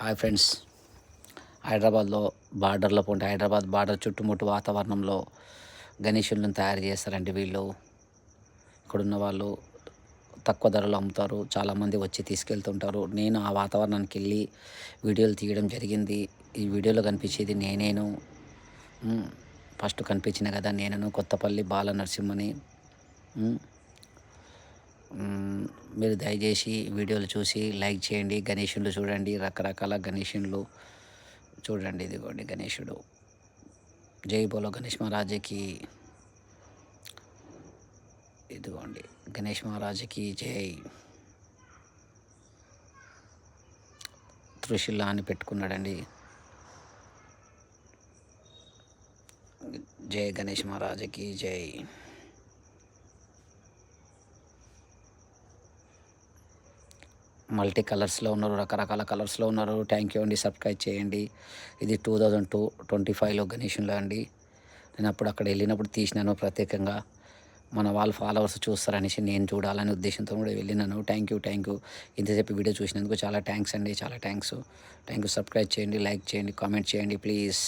Hi friends, హైదరాబాద్లో బార్డర్లో పోంటే Hyderabad border చుట్టుముట్టు వాతావరణంలో గణేషులను తయారు చేస్తారండి వీళ్ళు. ఇక్కడున్న వాళ్ళు తక్కువ ధరలో అమ్ముతారు. చాలామంది వచ్చి తీసుకెళ్తుంటారు. నేను ఆ వాతావరణానికి వెళ్ళి వీడియోలు తీయడం జరిగింది. ఈ వీడియోలో కనిపించేది నేనేను. ఫస్ట్ కనిపించిన కదా నేనను కొత్తపల్లి బాల నరసింహని. మీరు దయచేసి వీడియోలు చూసి లైక్ చేయండి. గణేషులు చూడండి, రకరకాల గణేషులు చూడండి. ఇదిగోండి గణేషుడు. జై బోలో గణేష్ మహారాజుకి. ఇదిగోండి గణేష్ మహారాజుకి జై. త్రిశూల అని పెట్టుకున్నాడండి. జై గణేష్ మహారాజుకి జై. మల్టీ కలర్స్లో ఉన్నారు, రకరకాల కలర్స్లో ఉన్నారు. థ్యాంక్ యూ అండి. సబ్స్క్రైబ్ చేయండి. ఇది 2025లో గణేషులో అండి. నేను అప్పుడు అక్కడ వెళ్ళినప్పుడు తీసినాను ప్రత్యేకంగా. మన వాళ్ళ ఫాలోవర్స్ చూస్తారనేసి నేను చూడాలనే ఉద్దేశంతో కూడా వెళ్ళినాను. Thank you. ఇంతసేపు వీడియో చూసినందుకు చాలా థ్యాంక్స్ అండి. చాలా థ్యాంక్స్. సబ్స్క్రైబ్ చేయండి, లైక్ చేయండి, కామెంట్ చేయండి ప్లీజ్.